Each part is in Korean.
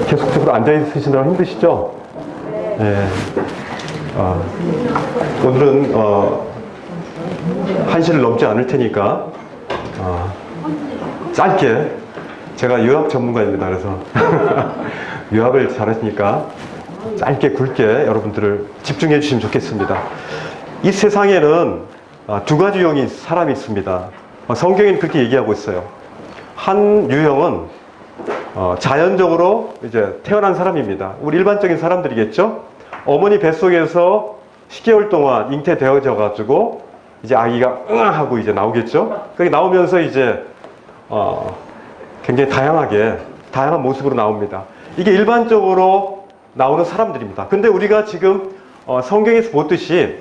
계속적으로 앉아있으시느라 힘드시죠? 네. 오늘은 1시를 넘지 않을 테니까 짧게, 제가 유학 전문가입니다. 그래서 유학을 잘하시니까 짧게 굵게 여러분들을 집중해 주시면 좋겠습니다. 이 세상에는 두 가지 유형의 사람이 있습니다. 성경에는 그렇게 얘기하고 있어요. 한 유형은 자연적으로 이제 태어난 사람입니다. 우리 일반적인 사람들이겠죠? 어머니 뱃속에서 10개월 동안 잉태되어져 가지고 이제 아기가 응아 하고 이제 나오겠죠? 그게 나오면서 이제 굉장히 다양한 모습으로 나옵니다. 이게 일반적으로 나오는 사람들입니다. 근데 우리가 지금 성경에서 보듯이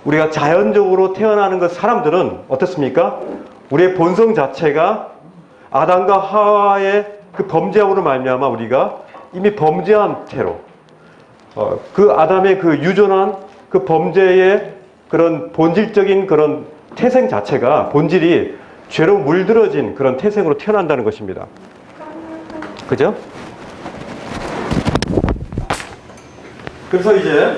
우리가 자연적으로 태어나는 그 사람들은 어떻습니까? 우리의 본성 자체가 아담과 하와의 그 범죄함으로 말미암아 우리가 이미 범죄한 태로, 그 아담의 그 유존한 그 범죄의 그런 본질적인 그런 태생 자체가, 본질이 죄로 물들어진 그런 태생으로 태어난다는 것입니다. 그죠? 그래서 이제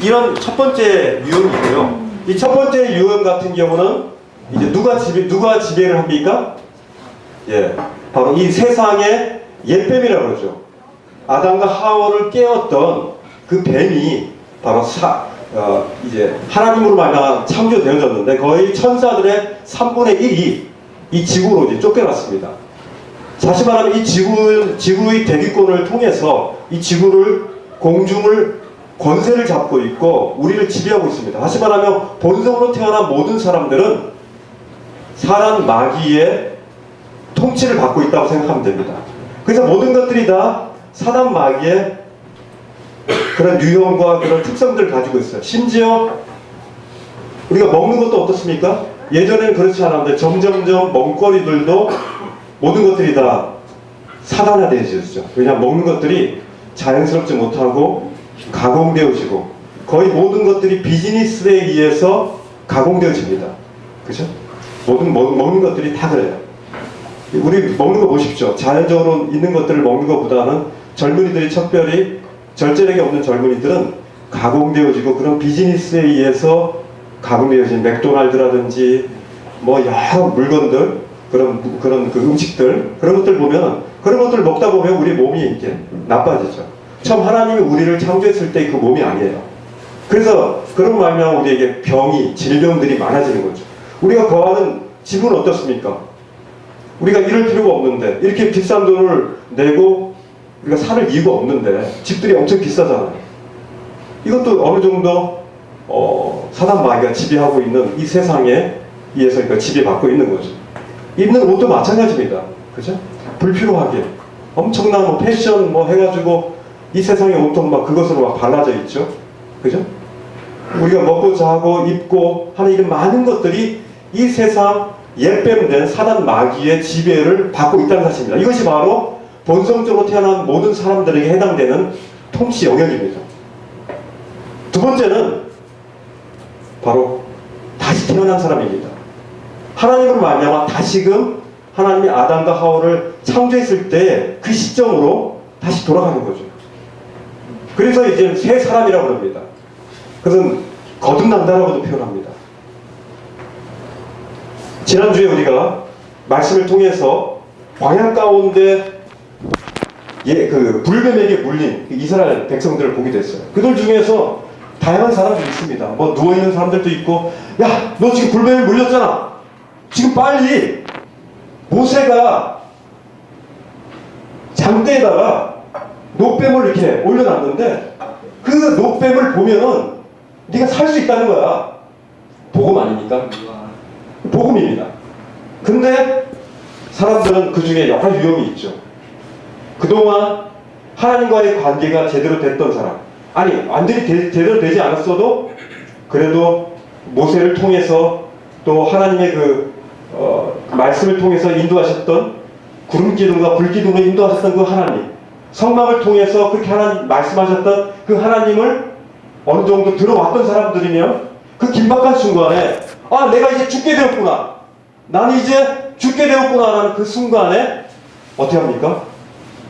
이런 첫 번째 유형이고요. 이 첫 번째 유형 같은 경우는 이제 누가 지배를 합니까? 예, 바로 이 세상의 옛뱀이라고 그러죠. 아담과 하와를 깨웠던 그 뱀이 바로 이제 하나님으로 말미암아 창조되어졌는데 거의 천사들의 3분의 1이 이 지구로 이제 쫓겨났습니다. 다시 말하면 이 지구의 대기권을 통해서 이 지구를, 공중을 권세를 잡고 있고 우리를 지배하고 있습니다. 다시 말하면 본성으로 태어난 모든 사람들은 사단 마귀의 통치를 받고 있다고 생각하면 됩니다. 그래서 모든 것들이 다 사단 마귀의 그런 유형과 그런 특성들을 가지고 있어요. 심지어 우리가 먹는 것도 어떻습니까? 예전에는 그렇지 않았는데 점점점 먹거리들도 모든 것들이 다 사단화되어지죠. 왜냐하면 먹는 것들이 자연스럽지 못하고 가공되어지고 거의 모든 것들이 비즈니스에 의해서 가공되어집니다. 그죠? 먹는 것들이 다 그래요. 우리 먹는 거 보십시오. 자연적으로 있는 것들을 먹는 것보다는 젊은이들이, 특별히 절제력이 없는 젊은이들은 가공되어지고 그런 비즈니스에 의해서 가공되어진 맥도날드라든지 뭐 여러 물건들, 그런 그 음식들, 그런 것들 보면, 그런 것들 먹다 보면 우리 몸이 이렇게 나빠지죠. 처음 하나님이 우리를 창조했을 때 그 몸이 아니에요. 그래서 그런 말미암아 우리에게 질병들이 많아지는 거죠. 우리가 거하는 집은 어떻습니까? 우리가 이럴 필요가 없는데, 이렇게 비싼 돈을 내고 우리가 살 이유가 없는데 집들이 엄청 비싸잖아요. 이것도 어느 정도 사단 마귀가 지배하고 있는 이 세상에 의해서 그러니까 지배받고 있는 거죠. 입는 옷도 마찬가지입니다. 그죠? 불필요하게 엄청난 뭐 패션 뭐 해가지고 이 세상에 온통 막 그것으로 막 발라져 있죠. 그죠? 우리가 먹고 자고 입고 하는 이런 많은 것들이 이 세상 옛뱀된 사단 마귀의 지배를 받고 있다는 사실입니다. 이것이 바로 본성적으로 태어난 모든 사람들에게 해당되는 통치 영역입니다. 두 번째는 바로 다시 태어난 사람입니다. 하나님으로 말미암아 다시금 하나님이 아담과 하와를 창조했을 때 그 시점으로 다시 돌아가는 거죠. 그래서 이제 새 사람이라고 합니다. 그것은 거듭난다라고도 표현합니다. 지난주에 우리가 말씀을 통해서 광야 가운데 그 불뱀에게 물린 이스라엘 백성들을 보게 됐어요. 그들 중에서 다양한 사람들이 있습니다. 뭐 누워있는 사람들도 있고, 야, 너 지금 불뱀에 물렸잖아. 지금 빨리 모세가 장대에다가 노뱀을 이렇게 올려놨는데 그 노뱀을 보면은 네가 살 수 있다는 거야. 복음 아닙니까? 복음입니다. 근데 사람들은 그 중에 여러 유형이 있죠. 그동안 하나님과의 관계가 제대로 됐던 사람, 아니 완전히 제대로 되지 않았어도 그래도 모세를 통해서 또 하나님의 말씀을 통해서 인도하셨던 구름기둥과 불기둥으로 인도하셨던 그 하나님, 성막을 통해서 그렇게 하나님 말씀하셨던 그 하나님을 어느 정도 들어왔던 사람들이면 그 긴박한 순간에 내가 이제 죽게 되었구나, 나는 이제 죽게 되었구나 라는 그 순간에 어떻게 합니까?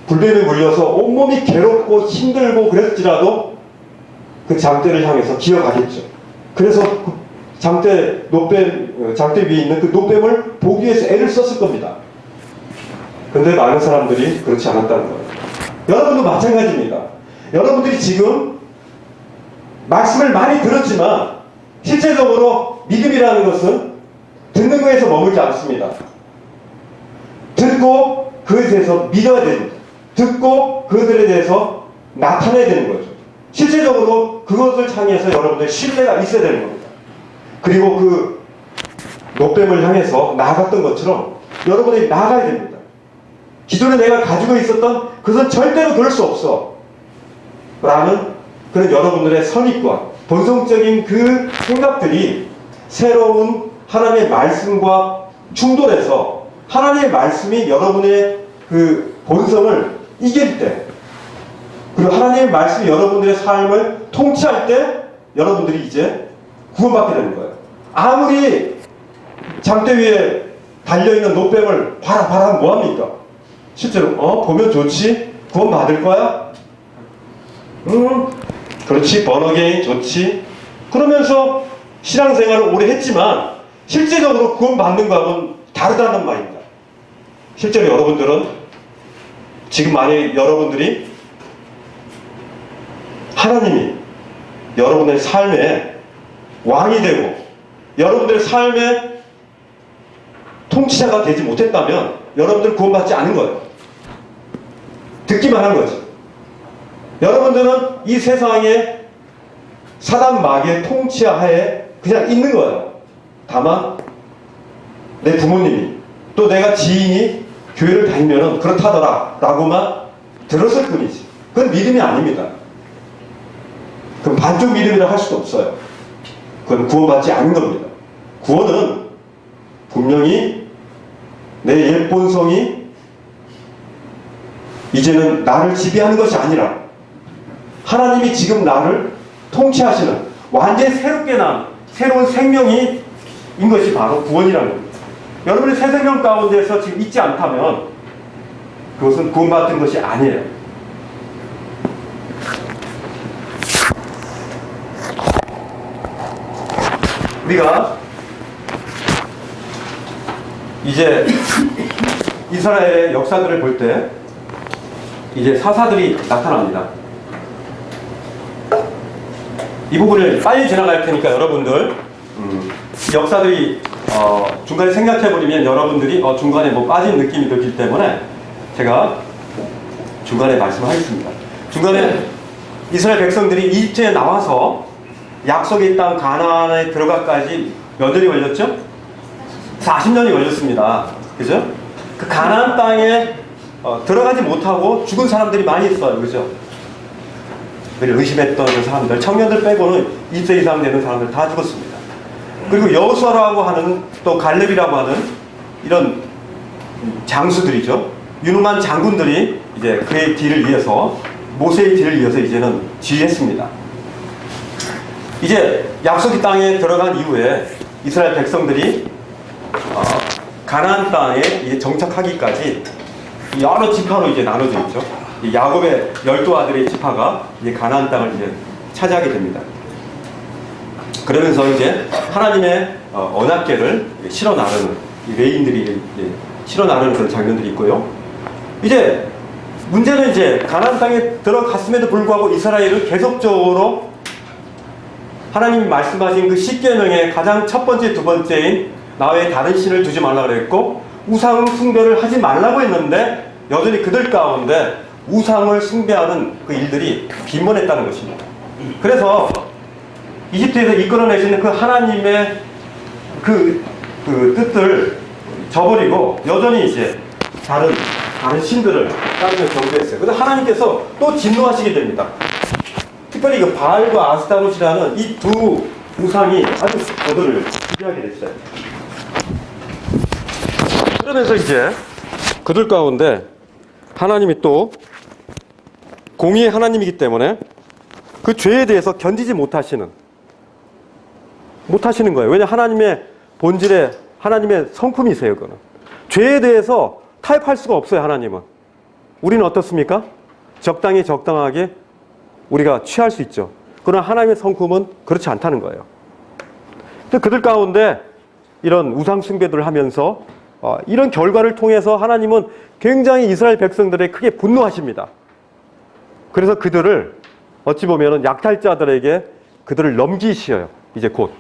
불뱀에 물려서 온몸이 괴롭고 힘들고 그랬지라도 그 장대를 향해서 기어가겠죠. 그래서 그 장대 위에 있는 그 노뱀을 보기 위해서 애를 썼을 겁니다. 근데 많은 사람들이 그렇지 않았다는 거예요. 여러분도 마찬가지입니다. 여러분들이 지금 말씀을 많이 들었지만 실제적으로 믿음이라는 것은 듣는 거에서 머물지 않습니다. 듣고 그것에 대해서 믿어야 됩니다. 듣고 그들에 대해서 나타내야 되는 거죠. 실제적으로 그것을 향해서 여러분들의 신뢰가 있어야 되는 겁니다. 그리고 그 노뱀을 향해서 나아갔던 것처럼 여러분이 나아가야 됩니다. 기존에 내가 가지고 있었던 그것은 절대로 그럴 수 없어 라는 그런 여러분들의 선입과 본성적인 그 생각들이 새로운 하나님의 말씀과 충돌해서 하나님의 말씀이 여러분의 그 본성을 이길 때, 그리고 하나님의 말씀이 여러분들의 삶을 통치할 때 여러분들이 이제 구원받게 되는 거예요. 아무리 장대 위에 달려있는 노뱀을 봐라 하면 뭐합니까? 실제로 보면 좋지? 구원 받을 거야? 그렇지, 번어게인 좋지. 그러면서 신앙생활을 오래 했지만 실제적으로 구원 받는 거하고는 다르다는 말입니다. 실제로 여러분들은 지금 만약에 여러분들이 하나님이 여러분의 삶의 왕이 되고 여러분들의 삶의 통치자가 되지 못했다면 여러분들은 구원받지 않은 거예요. 듣기만 한 거지. 여러분들은 이 세상에 사단 마귀의 통치하에 그냥 있는 거예요. 다만 내 부모님이 또 내가 지인이 교회를 다니면 그렇다더라 라고만 들었을 뿐이지. 그건 믿음이 아닙니다. 그럼 반쪽 믿음이라 할 수도 없어요. 그건 구원받지 않은 겁니다. 구원은 분명히 내 옛 본성이 이제는 나를 지배하는 것이 아니라 하나님이 지금 나를 통치하시는 완전히 새롭게 난 새로운 생명이 인 것이 바로 구원이라는 겁니다. 여러분이 새 생명 가운데서 지금 있지 않다면 그것은 구원받은 것이 아니에요. 우리가 이제 이스라엘의 역사들을 볼 때 이제 사사들이 나타납니다. 이 부분을 빨리 지나갈 테니까 여러분들 역사들이 중간에 생각해버리면 여러분들이 중간에 뭐 빠진 느낌이 들기 때문에 제가 중간에 말씀하겠습니다. 중간에 이스라엘 백성들이 이집트에 나와서 약속의 땅 가나안에 들어가까지 몇 년이 걸렸죠? 40년이 걸렸습니다. 그죠? 그 가나안 땅에 들어가지 못하고 죽은 사람들이 많이 있어요. 그죠? 의심했던 그 사람들, 청년들 빼고는 20세 이상 되는 사람들 다 죽었습니다. 그리고 여호수아라고 하는 또 갈렙이라고 하는 이런 장수들이죠. 유능한 장군들이 이제 그의 뒤를 이어서 모세의 뒤를 이어서 이제는 지휘했습니다. 이제 약속의 땅에 들어간 이후에 이스라엘 백성들이 가나안 땅에 이제 정착하기까지 여러 지파로 이제 나눠져 있죠. 야곱의 12아들의 지파가 이제 가나안 땅을 이제 차지하게 됩니다. 그러면서 이제 하나님의 언약궤를 실어 나르는 레인들이 실어 나르는 그런 장면들이 있고요. 이제 문제는 이제 가나안 땅에 들어갔음에도 불구하고 이스라엘은 계속적으로 하나님이 말씀하신 그 십계명의 가장 첫 번째, 두 번째인 나 외에 다른 신을 두지 말라 그랬고 우상 숭배를 하지 말라고 했는데 여전히 그들 가운데 우상을 숭배하는 그 일들이 빈번했다는 것입니다. 그래서 이집트에서 이끌어내시는 그 하나님의 그 뜻을 저버리고 여전히 이제 다른 신들을 따르며 경배했어요. 그래서 하나님께서 또 진노하시게 됩니다. 특별히 그 바알과 아스타롯이라는 이 두 우상이 아주 저들을 지배하게 됐어요. 그러면서 이제 그들 가운데 하나님이 또 공의의 하나님이기 때문에 그 죄에 대해서 견디지 못하시는 거예요. 왜냐 하나님의 본질에 하나님의 성품이세요. 그거는 죄에 대해서 타협할 수가 없어요, 하나님은. 우리는 어떻습니까? 적당히 적당하게 우리가 취할 수 있죠. 그러나 하나님의 성품은 그렇지 않다는 거예요. 그들 가운데 이런 우상 숭배들을 하면서 이런 결과를 통해서 하나님은 굉장히 이스라엘 백성들에게 크게 분노하십니다. 그래서 그들을 어찌 보면 약탈자들에게 그들을 넘기시어요. 이제 곧.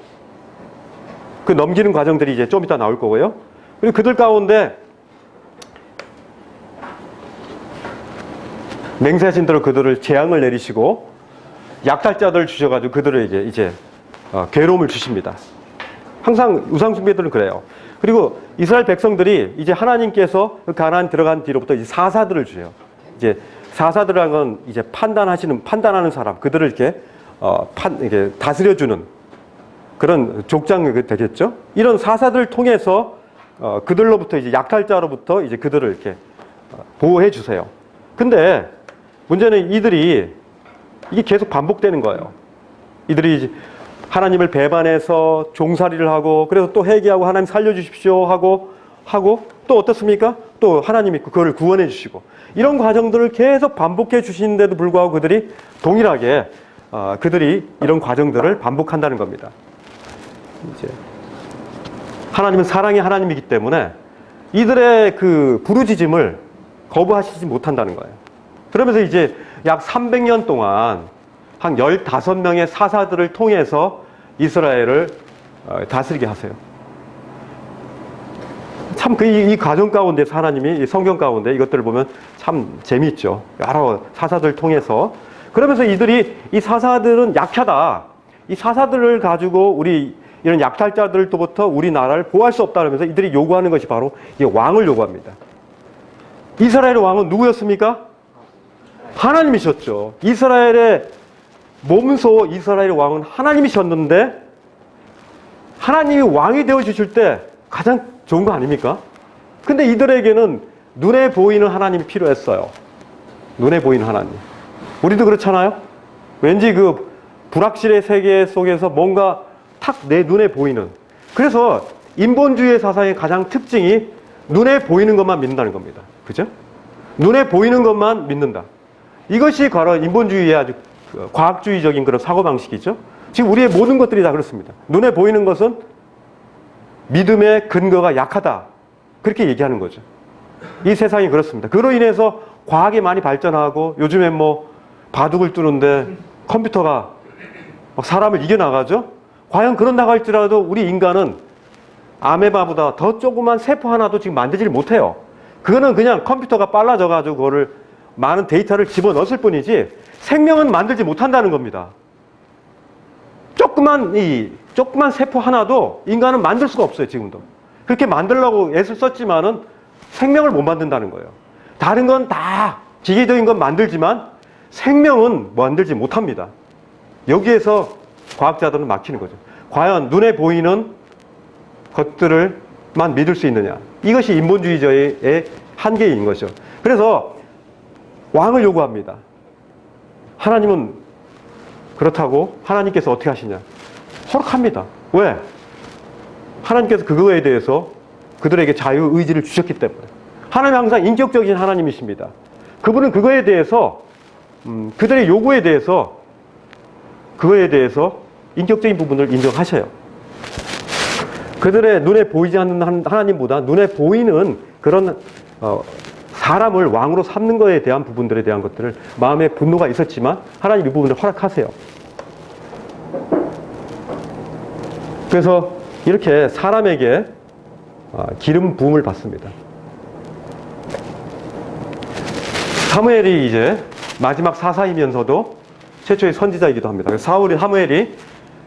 그 넘기는 과정들이 이제 좀 이따 나올 거고요. 그리고 그들 가운데 맹세하신 대로 그들을 재앙을 내리시고 약탈자들을 주셔가지고 그들에게 이제 괴로움을 주십니다. 항상 우상숭배들은 그래요. 그리고 이스라엘 백성들이 이제 하나님께서 가나안 들어간 뒤로부터 이제 사사들을 주세요. 이제 사사들이라는 건 이제 판단하는 사람, 그들을 이렇게 이렇게 다스려주는 그런 족장이 되겠죠. 이런 사사들을 통해서 그들로부터 이제 약탈자로부터 이제 그들을 이렇게 보호해 주세요. 근데 문제는 이게 계속 반복되는 거예요. 이들이 이제 하나님을 배반해서 종살이를 하고 그래서 또 회개하고 하나님 살려주십시오 하고 또 어떻습니까? 또 하나님이 그거를 구원해 주시고 이런 과정들을 계속 반복해 주시는데도 불구하고 그들이 동일하게 그들이 이런 과정들을 반복한다는 겁니다. 이제 하나님은 사랑의 하나님이기 때문에 이들의 그 부르짖음을 거부하시지 못한다는 거예요. 그러면서 이제 약 300년 동안 한 15명의 사사들을 통해서 이스라엘을 다스리게 하세요. 참 이 과정 가운데 하나님이 이 성경 가운데 이것들을 보면 참 재미있죠. 여러 사사들을 통해서. 그러면서 이 사사들은 약하다. 이 사사들을 가지고 우리 이런 약탈자들로부터 우리나라를 보호할 수 없다 그러면서 이들이 요구하는 것이 바로 이 왕을 요구합니다. 이스라엘의 왕은 누구였습니까? 하나님이셨죠. 이스라엘의 몸소 이스라엘의 왕은 하나님이셨는데 하나님이 왕이 되어주실 때 가장 좋은 거 아닙니까? 근데 이들에게는 눈에 보이는 하나님이 필요했어요. 눈에 보이는 하나님. 우리도 그렇잖아요? 왠지 그 불확실의 세계 속에서 뭔가 탁 내 눈에 보이는. 그래서 인본주의 사상의 가장 특징이 눈에 보이는 것만 믿는다는 겁니다. 그죠? 눈에 보이는 것만 믿는다. 이것이 바로 인본주의의 아주 과학주의적인 그런 사고방식이죠. 지금 우리의 모든 것들이 다 그렇습니다. 눈에 보이는 것은 믿음의 근거가 약하다. 그렇게 얘기하는 거죠. 이 세상이 그렇습니다. 그로 인해서 과학이 많이 발전하고 요즘엔 뭐 바둑을 두는데 컴퓨터가 막 사람을 이겨나가죠. 과연 그런다고 할지라도 우리 인간은 아메바보다 더 조그만 세포 하나도 지금 만들지를 못해요. 그거는 그냥 컴퓨터가 빨라져가지고 그거를 많은 데이터를 집어넣었을 뿐이지 생명은 만들지 못한다는 겁니다. 조그만 세포 하나도 인간은 만들 수가 없어요, 지금도. 그렇게 만들려고 애를 썼지만은 생명을 못 만든다는 거예요. 다른 건 다 기계적인 건 만들지만 생명은 만들지 못합니다. 여기에서 과학자들은 막히는 거죠. 과연 눈에 보이는 것들을만 믿을 수 있느냐. 이것이 인본주의자의 한계인 거죠. 그래서 왕을 요구합니다. 하나님은 그렇다고 하나님께서 어떻게 하시냐. 허락합니다. 왜? 하나님께서 그거에 대해서 그들에게 자유의지를 주셨기 때문에. 하나님은 항상 인격적인 하나님이십니다. 그분은 그거에 대해서 그들의 요구에 대해서 그거에 대해서 인격적인 부분을 인정하셔요. 그들의 눈에 보이지 않는 하나님보다 눈에 보이는 그런 사람을 왕으로 삼는 것에 대한 부분들에 대한 것들을 마음에 분노가 있었지만 하나님 이 부분을 허락하세요. 그래서 이렇게 사람에게 기름 부음을 받습니다. 사무엘이 이제 마지막 사사이면서도 최초의 선지자이기도 합니다. 사무엘이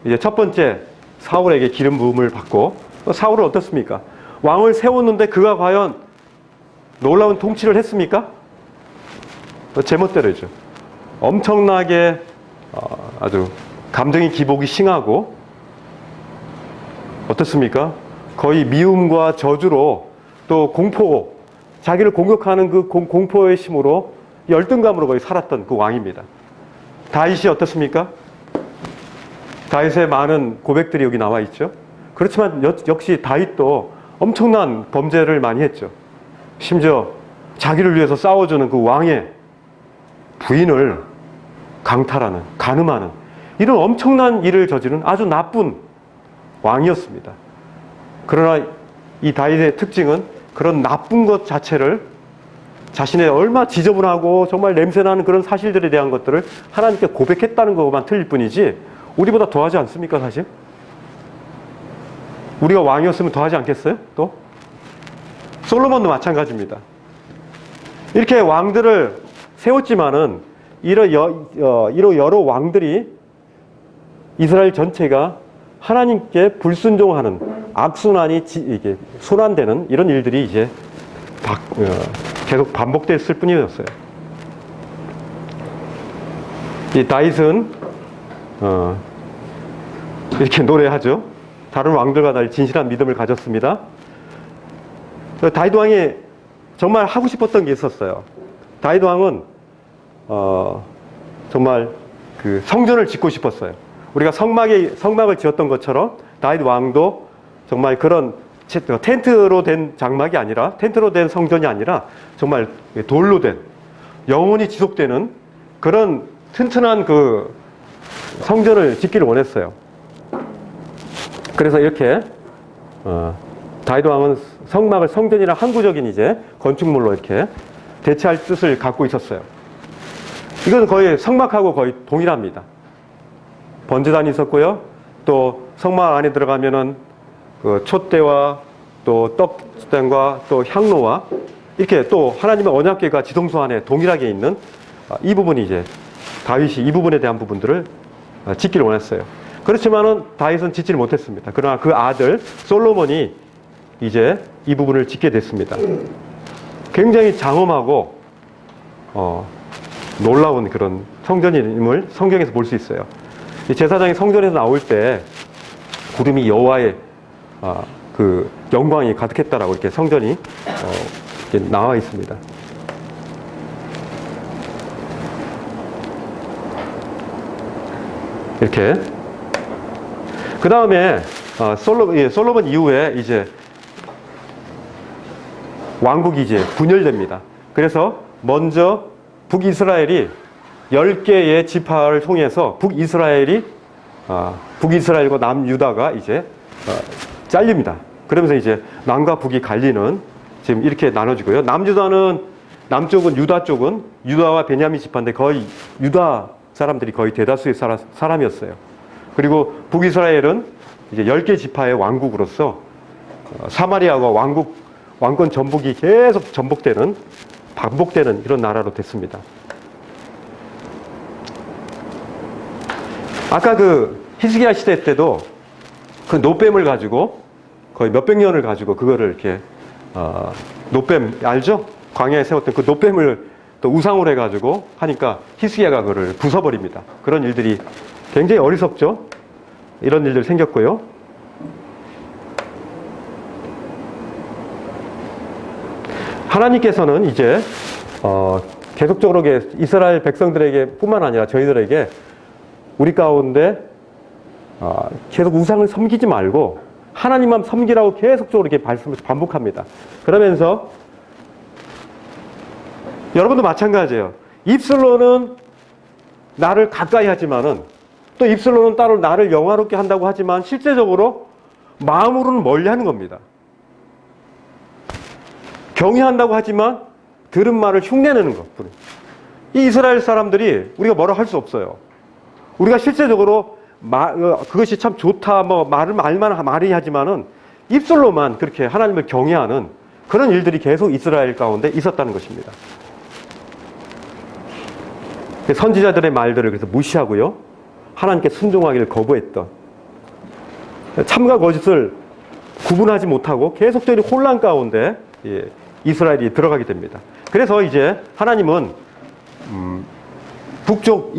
이제 첫 번째 사울에게 기름 부음을 받고 사울은 어떻습니까? 왕을 세웠는데 그가 과연 놀라운 통치를 했습니까? 제멋대로죠. 엄청나게 아주 감정의 기복이 심하고 어떻습니까? 거의 미움과 저주로 또 공포, 자기를 공격하는 그 공포의 심으로 열등감으로 거의 살았던 그 왕입니다. 다윗이 어떻습니까? 다윗의 많은 고백들이 여기 나와 있죠. 그렇지만 역시 다윗도 엄청난 범죄를 많이 했죠. 심지어 자기를 위해서 싸워주는 그 왕의 부인을 강탈하는, 간음하는 이런 엄청난 일을 저지른 아주 나쁜 왕이었습니다. 그러나 이 다윗의 특징은 그런 나쁜 것 자체를 자신의 얼마 지저분하고 정말 냄새나는 그런 사실들에 대한 것들을 하나님께 고백했다는 것만 틀릴 뿐이지 우리보다 더하지 않습니까, 사실? 우리가 왕이었으면 더하지 않겠어요? 또? 솔로몬도 마찬가지입니다. 이렇게 왕들을 세웠지만은 이런 여러 왕들이 이스라엘 전체가 하나님께 불순종하는 악순환이 이게 순환되는 이런 일들이 이제 계속 반복됐을 뿐이었어요. 이 다윗은 이렇게 노래하죠. 다른 왕들과 달리 진실한 믿음을 가졌습니다. 다윗 왕이 정말 하고 싶었던 게 있었어요. 다윗 왕은 정말 그 성전을 짓고 싶었어요. 우리가 성막을 지었던 것처럼 다윗 왕도 정말 그런 텐트로 된 장막이 아니라, 텐트로 된 성전이 아니라 정말 돌로 된 영원히 지속되는 그런 튼튼한 그 성전을 짓기를 원했어요. 그래서 이렇게 다윗 왕은 성막을 성전이랑 항구적인 이제 건축물로 이렇게 대체할 뜻을 갖고 있었어요. 이건 거의 성막하고 거의 동일합니다. 번제단이 있었고요. 또 성막 안에 들어가면은 그 촛대와 또 떡상과 또 향로와 이렇게 또 하나님의 언약궤가 지성소 안에 동일하게 있는 이 부분이 이제 다윗이 이 부분에 대한 부분들을 짓기를 원했어요. 그렇지만은 다윗은 짓지를 못했습니다. 그러나 그 아들 솔로몬이 이제 이 부분을 짓게 됐습니다. 굉장히 장엄하고 놀라운 그런 성전임을 성경에서 볼 수 있어요. 제사장이 성전에서 나올 때 구름이 여호와의 그 영광이 가득했다라고 이렇게 성전이 이렇게 나와 있습니다. 이렇게 그 다음에 솔로몬 이후에 이제 왕국이 이제 분열됩니다. 그래서 먼저 북이스라엘이 10개의 지파를 통해서 북이스라엘과 남유다가 이제 잘립니다. 그러면서 이제 남과 북이 갈리는 지금 이렇게 나눠지고요. 남쪽은 유다 쪽은 유다와 베냐민 지파인데 거의 유다 사람들이 거의 대다수의 사람이었어요. 그리고 북이스라엘은 이제 10개 지파의 왕국으로서 사마리아와 왕권 전복이 계속 반복되는 이런 나라로 됐습니다. 아까 그 히스기야 시대 때도 그 노뱀을 가지고 거의 몇백 년을 가지고 그거를 이렇게 노뱀 알죠? 광야에 세웠던 그 노뱀을 또 우상으로 해가지고 하니까 히스기야가 그거를 부숴버립니다. 그런 일들이 굉장히 어리석죠? 이런 일들 생겼고요. 하나님께서는 이제 계속적으로 이스라엘 백성들에게 뿐만 아니라 저희들에게 우리 가운데 계속 우상을 섬기지 말고 하나님만 섬기라고 계속적으로 이렇게 반복합니다. 그러면서 여러분도 마찬가지예요. 입술로는 나를 가까이 하지만은 또 입술로는 따로 나를 영화롭게 한다고 하지만 실제적으로 마음으로는 멀리 하는 겁니다. 경외한다고 하지만 들은 말을 흉내내는 것. 이 이스라엘 사람들이 우리가 뭐라 할 수 없어요. 우리가 실제적으로 그것이 참 좋다, 말만 많이 하지만은 입술로만 그렇게 하나님을 경외하는 그런 일들이 계속 이스라엘 가운데 있었다는 것입니다. 선지자들의 말들을 그래서 무시하고요. 하나님께 순종하기를 거부했던 참과 거짓을 구분하지 못하고 계속적인 혼란 가운데 이스라엘이 들어가게 됩니다. 그래서 이제 하나님은 북쪽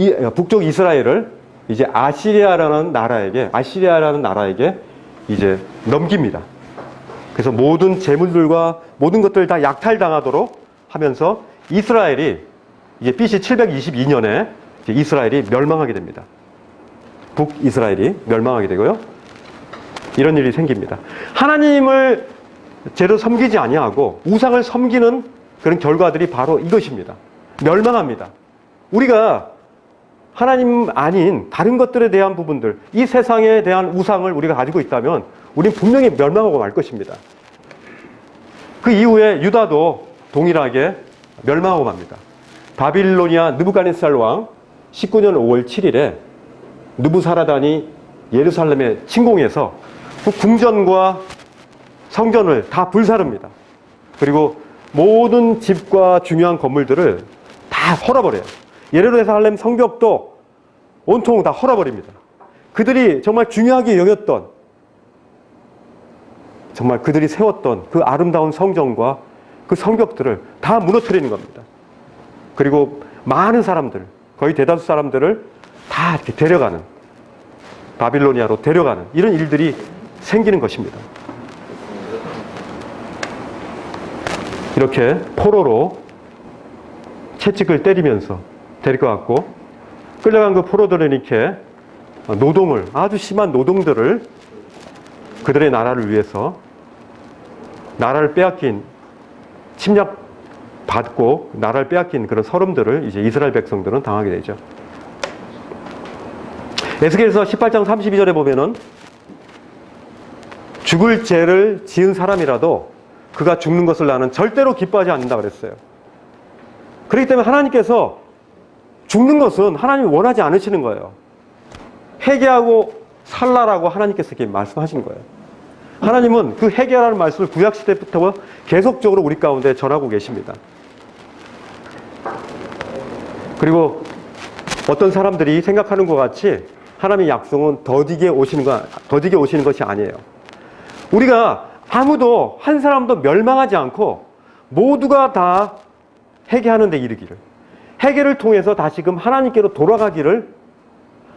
이스라엘을 이제 아시리아라는 나라에게 이제 넘깁니다. 그래서 모든 재물들과 모든 것들 다 약탈당하도록 하면서 이스라엘이 이제 BC 722년에 이스라엘이 멸망하게 됩니다. 북이스라엘이 멸망하게 되고요. 이런 일이 생깁니다. 하나님을 제대로 섬기지 아니하고 우상을 섬기는 그런 결과들이 바로 이것입니다. 멸망합니다. 우리가 하나님 아닌 다른 것들에 대한 부분들, 이 세상에 대한 우상을 우리가 가지고 있다면 우리는 분명히 멸망하고 말 것입니다. 그 이후에 유다도 동일하게 멸망하고 맙니다. 바빌로니아 느부갓네살 왕 19년 5월 7일에 느부사라단이 예루살렘에 침공해서 그 궁전과 성전을 다 불사릅니다. 그리고 모든 집과 중요한 건물들을 다 헐어버려요. 예루살렘 성벽도 온통 다 헐어버립니다. 그들이 정말 중요하게 여겼던, 정말 그들이 세웠던 그 아름다운 성전과 그 성벽들을 다 무너뜨리는 겁니다. 그리고 많은 사람들, 거의 대다수 사람들을 다 이렇게 데려가는, 바빌로니아로 데려가는 이런 일들이 생기는 것입니다. 이렇게 포로로 채찍을 때리면서 데리고 갔고, 끌려간 그 포로들은 이렇게 노동을, 아주 심한 노동들을 그들의 나라를 위해서, 나라를 빼앗긴, 침략받고 나라를 빼앗긴 그런 서름들을 이제 이스라엘 백성들은 당하게 되죠. 에스겔서 18장 32절에 보면은 죽을 죄를 지은 사람이라도 그가 죽는 것을 나는 절대로 기뻐하지 않는다 그랬어요. 그렇기 때문에 하나님께서 죽는 것은 하나님이 원하지 않으시는 거예요. 회개하고 살라라고 하나님께서 이렇게 말씀하신 거예요. 하나님은 그 회개라는 말씀을 구약시대부터 계속적으로 우리 가운데 전하고 계십니다. 그리고 어떤 사람들이 생각하는 것 같이 하나님의 약속은 더디게 오시는 것이 아니에요. 우리가 아무도 한 사람도 멸망하지 않고 모두가 다 회개하는 데 이르기를, 회개를 통해서 다시금 하나님께로 돌아가기를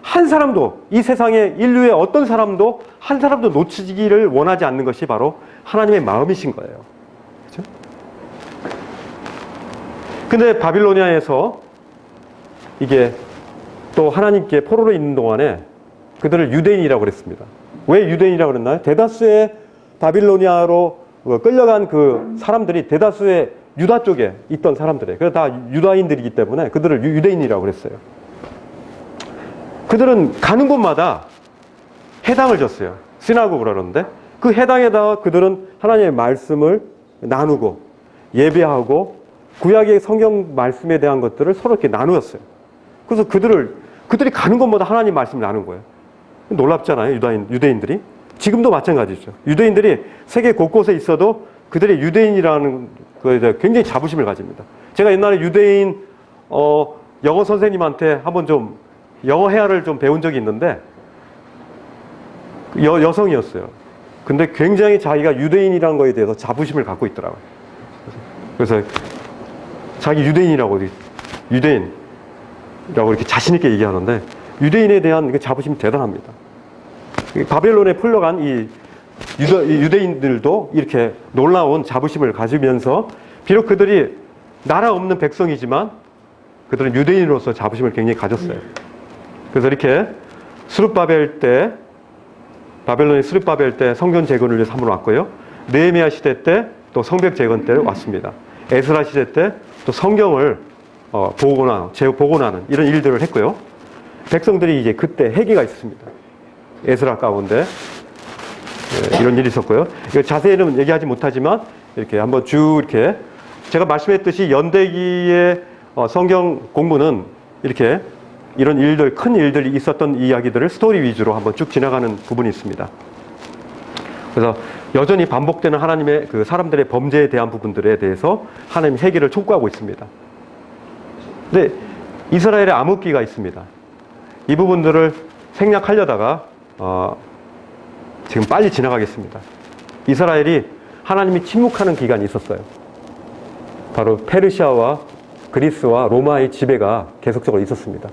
한 사람도, 이 세상에 인류의 어떤 사람도 한 사람도 놓치기를 원하지 않는 것이 바로 하나님의 마음이신 거예요. 그렇죠? 근데 바빌로니아에서 이게 또 하나님께 포로로 있는 동안에 그들을 유대인이라고 그랬습니다. 왜 유대인이라고 그랬나요? 대다수의 바빌로니아로 끌려간 그 사람들이 대다수의 유다 쪽에 있던 사람들이에요. 그래서 다 유다인들이기 때문에 그들을 유대인이라고 그랬어요. 그들은 가는 곳마다 해당을 줬어요. 시나고그라 그러는데 그 해당에다가 그들은 하나님의 말씀을 나누고 예배하고 구약의 성경 말씀에 대한 것들을 서로 이렇게 나누었어요. 그래서 그들이 가는 곳마다 하나님 말씀을 나눈 거예요. 놀랍잖아요, 유대인들이. 지금도 마찬가지죠. 유대인들이 세계 곳곳에 있어도 그들의 유대인이라는 거에 대해 굉장히 자부심을 가집니다. 제가 옛날에 유대인 영어 선생님한테 한번 좀 영어 회화를 좀 배운 적이 있는데 여성이었어요. 근데 굉장히 자기가 유대인이라는 거에 대해서 자부심을 갖고 있더라고요. 그래서 자기 유대인이라고 이렇게 자신 있게 얘기하는데 유대인에 대한 그 자부심이 대단합니다. 바벨론에 풀려간 이 유대인들도 이렇게 놀라운 자부심을 가지면서 비록 그들이 나라 없는 백성이지만 그들은 유대인으로서 자부심을 굉장히 가졌어요. 그래서 이렇게 바벨론의 스룹바벨 때 성전 재건을 위해서 한번 왔고요. 느헤미야 시대 때 또 성벽 재건 때 왔습니다. 에스라 시대 때 또 성경을 복원하는 이런 일들을 했고요. 백성들이 이제 그때 회개가 있었습니다. 에스라 가운데 이런 일이 있었고요. 이거 자세히는 얘기하지 못하지만 이렇게 한번 쭉 이렇게 제가 말씀했듯이 연대기의 성경 공부는 이렇게 이런 일들, 큰 일들이 있었던 이야기들을 스토리 위주로 한번 쭉 지나가는 부분이 있습니다. 그래서 여전히 반복되는 하나님의 그 사람들의 범죄에 대한 부분들에 대해서 하나님 회개를 촉구하고 있습니다. 근데 이스라엘에 암흑기가 있습니다. 이 부분들을 생략하려다가 지금 빨리 지나가겠습니다. 이스라엘이 하나님이 침묵하는 기간이 있었어요. 바로 페르시아와 그리스와 로마의 지배가 계속적으로 있었습니다.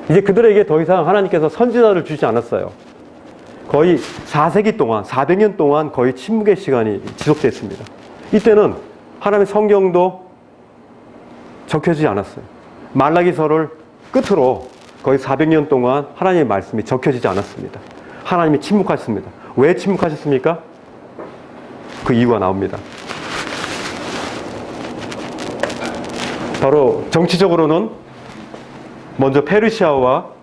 이제 그들에게 더 이상 하나님께서 선지자를 주지 않았어요. 거의 4세기 동안, 400년 동안 거의 침묵의 시간이 지속됐습니다. 이때는 하나님의 성경도 적혀지지 않았어요. 말라기서를 끝으로 거의 400년 동안 하나님의 말씀이 적혀지지 않았습니다. 하나님이 침묵하셨습니다. 왜 침묵하셨습니까? 그 이유가 나옵니다. 바로 정치적으로는 먼저 페르시아가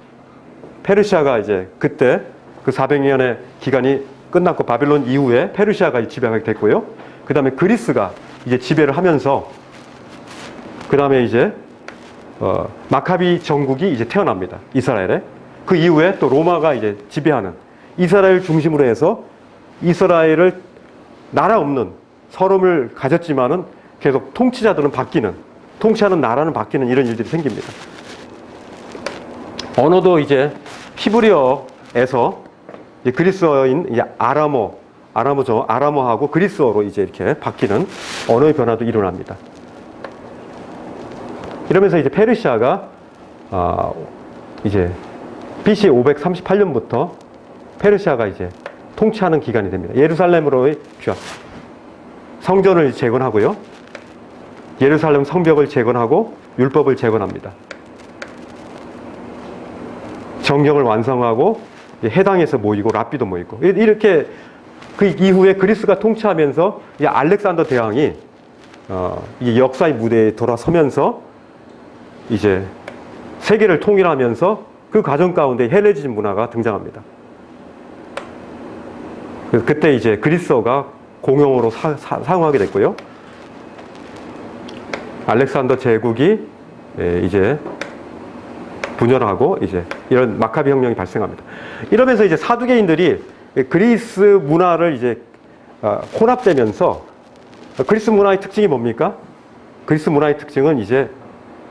이제 그때 그 400년의 기간이 끝났고 바빌론 이후에 페르시아가 지배하게 됐고요. 그 다음에 그리스가 이제 지배를 하면서 그 다음에 이제 마카비 정국이 이제 태어납니다. 이스라엘에. 그 이후에 또 로마가 이제 지배하는 이스라엘 중심으로 해서 이스라엘을 나라 없는 서름을 가졌지만은 계속 통치자들은 바뀌는, 통치하는 나라는 바뀌는 이런 일들이 생깁니다. 언어도 이제 히브리어에서 이제 그리스어인 이제 아람어하고 그리스어로 이제 이렇게 바뀌는 언어의 변화도 일어납니다. 이러면서 이제 페르시아가 이제 BC 538년부터 페르시아가 이제 통치하는 기간이 됩니다. 예루살렘으로의 귀환. 성전을 재건하고요. 예루살렘 성벽을 재건하고 율법을 재건합니다. 정경을 완성하고 해당에서 모이고 랍비도 모이고 이렇게 그 이후에 그리스가 통치하면서 알렉산더 대왕이 이 역사의 무대에 돌아서면서 이제 세계를 통일하면서 그 과정 가운데 헬레니즘 문화가 등장합니다. 그래서 그때 이제 그리스어가 공용어로 사용하게 됐고요. 알렉산더 제국이 이제 분열하고 이제 이런 마카비 혁명이 발생합니다. 이러면서 이제 사두개인들이 그리스 문화를 이제 혼합되면서 그리스 문화의 특징이 뭡니까? 그리스 문화의 특징은 이제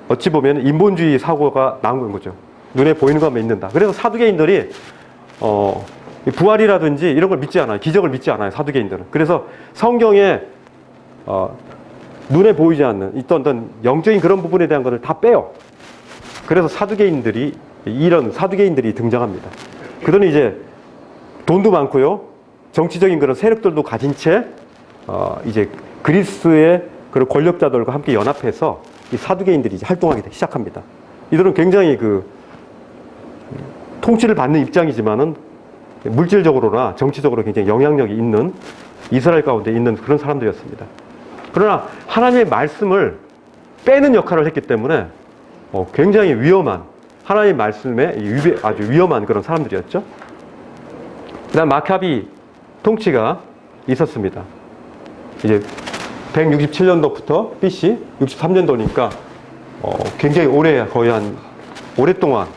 어찌 보면 인본주의 사고가 나온 거죠. 눈에 보이는 것만 믿는다. 그래서 사두개인들이 부활이라든지 이런 걸 믿지 않아요. 기적을 믿지 않아요. 사두개인들은. 그래서 성경에 눈에 보이지 않는 어떤 영적인 그런 부분에 대한 것을 다 빼요. 그래서 이런 사두개인들이 등장합니다. 그들은 이제 돈도 많고요. 정치적인 그런 세력들도 가진 채 이제 그리스의 그런 권력자들과 함께 연합해서 이 사두개인들이 이제 활동하기 시작합니다. 이들은 굉장히 통치를 받는 입장이지만은 물질적으로나 정치적으로 굉장히 영향력이 있는 이스라엘 가운데 있는 그런 사람들이었습니다. 그러나 하나님의 말씀을 빼는 역할을 했기 때문에 굉장히 위험한, 하나님의 말씀에 아주 위험한 그런 사람들이었죠. 그 다음 마카비 통치가 있었습니다. 이제 167년도부터 BC 63년도니까 굉장히 오랫동안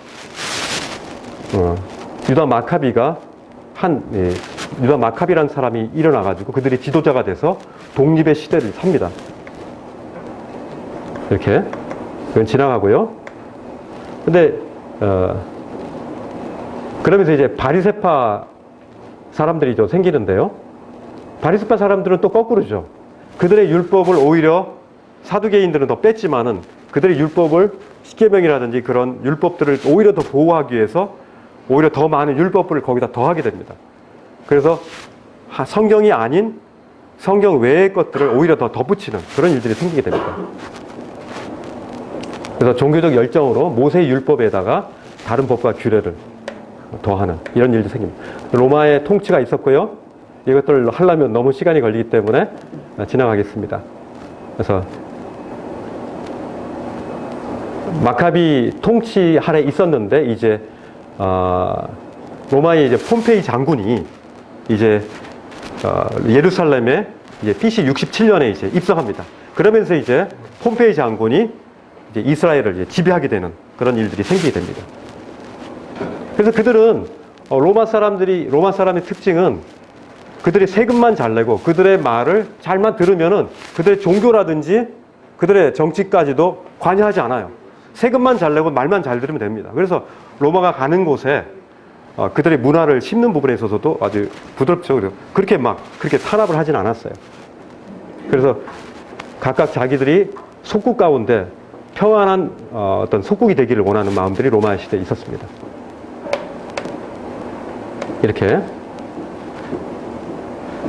유다 마카비라는 사람이 일어나가지고 그들이 지도자가 돼서 독립의 시대를 삽니다. 이렇게 그건 지나가고요. 근데 그러면서 이제 바리새파 사람들이 좀 생기는데요. 바리새파 사람들은 또 거꾸로죠. 그들의 율법을 오히려 사두개인들은 더 뺐지만은 그들의 율법을 십계명이라든지 그런 율법들을 오히려 더 보호하기 위해서 오히려 더 많은 율법을 거기다 더하게 됩니다. 그래서 성경이 아닌 성경 외의 것들을 오히려 더 덧붙이는 그런 일들이 생기게 됩니다. 그래서 종교적 열정으로 모세의 율법에다가 다른 법과 규례를 더하는 이런 일도 생깁니다. 로마의 통치가 있었고요. 이것들을 하려면 너무 시간이 걸리기 때문에 지나가겠습니다. 그래서 마카비 통치 아래 있었는데 이제 로마의 이제 폼페이 장군이 이제 예루살렘에 이제 BC 67년에 이제 입성합니다. 그러면서 이제 폼페이 장군이 이제 이스라엘을 이제 지배하게 되는 그런 일들이 생기게 됩니다. 그래서 그들은 로마 사람의 특징은 그들의 세금만 잘 내고 그들의 말을 잘만 들으면은 그들의 종교라든지 그들의 정치까지도 관여하지 않아요. 세금만 잘 내고 말만 잘 들으면 됩니다. 그래서 로마가 가는 곳에 그들의 문화를 심는 부분에 있어서도 아주 부드럽죠. 그렇게 탄압을 하진 않았어요. 그래서 각각 자기들이 속국 가운데 평안한 어떤 속국이 되기를 원하는 마음들이 로마 시대에 있었습니다. 이렇게.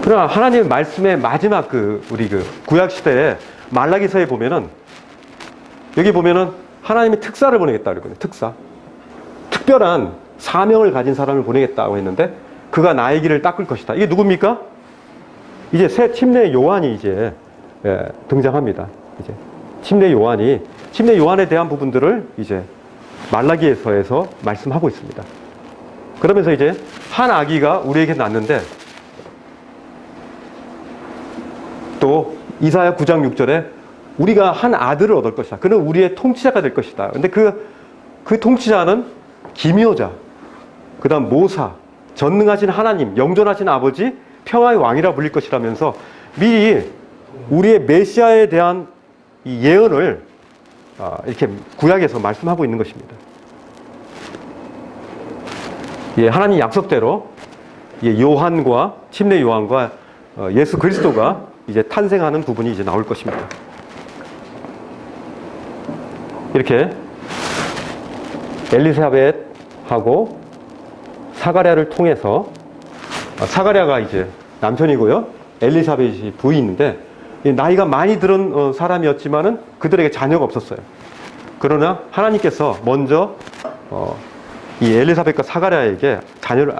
그러나 하나님의 말씀의 마지막 우리 구약 시대에 말라기서에 보면은 여기 보면은 하나님이 특사를 보내겠다 그러거든요. 특사. 특별한 사명을 가진 사람을 보내겠다고 했는데 그가 나의 길을 닦을 것이다. 이게 누굽니까? 이제 새 침례 요한이 이제 등장합니다. 이제 침례 요한에 대한 부분들을 이제 말라기에서에서 말씀하고 있습니다. 그러면서 이제 한 아기가 우리에게 낳는데, 또 이사야 9장 6절에 우리가 한 아들을 얻을 것이다. 그는 우리의 통치자가 될 것이다. 근데 그 통치자는 기묘자, 그 다음 모사, 전능하신 하나님, 영존하신 아버지, 평화의 왕이라 불릴 것이라면서 미리 우리의 메시아에 대한 이 예언을 이렇게 구약에서 말씀하고 있는 것입니다. 예, 하나님 약속대로 요한과 침례 요한과 예수 그리스도가 이제 탄생하는 부분이 이제 나올 것입니다. 이렇게 엘리사벳하고 사가랴를 통해서, 사가랴가 이제 남편이고요, 엘리사벳이 부인인데 나이가 많이 들은 사람이었지만은 그들에게 자녀가 없었어요. 그러나 하나님께서 먼저 이 엘리사벳과 사가랴에게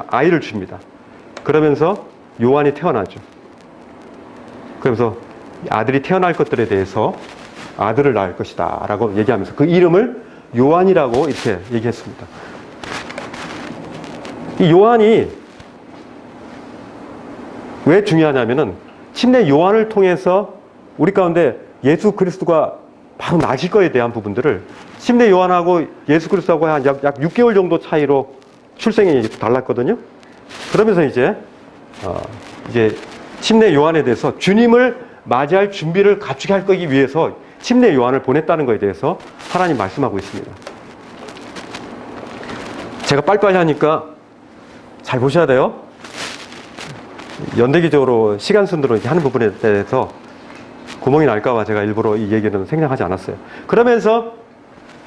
아이를 줍니다. 그러면서 요한이 태어나죠. 그러면서 아들이 태어날 것들에 대해서 아들을 낳을 것이다 라고 얘기하면서 그 이름을 요한이라고 이렇게 얘기했습니다. 이 요한이 왜 중요하냐면은 침례 요한을 통해서 우리 가운데 예수 그리스도가 바로 나실 거에 대한 부분들을, 침례 요한하고 예수 그리스도하고 한 약 6개월 정도 차이로 출생이 달랐거든요. 그러면서 이제 침례 요한에 대해서 주님을 맞이할 준비를 갖추게 할 거기 위해서 침례 요한을 보냈다는 것에 대해서 하나님 말씀하고 있습니다. 제가 빨리빨리 하니까 잘 보셔야 돼요. 연대기적으로 시간 순으로 이렇게 하는 부분에 대해서 구멍이 날까봐 제가 일부러 이 얘기는 생략하지 않았어요. 그러면서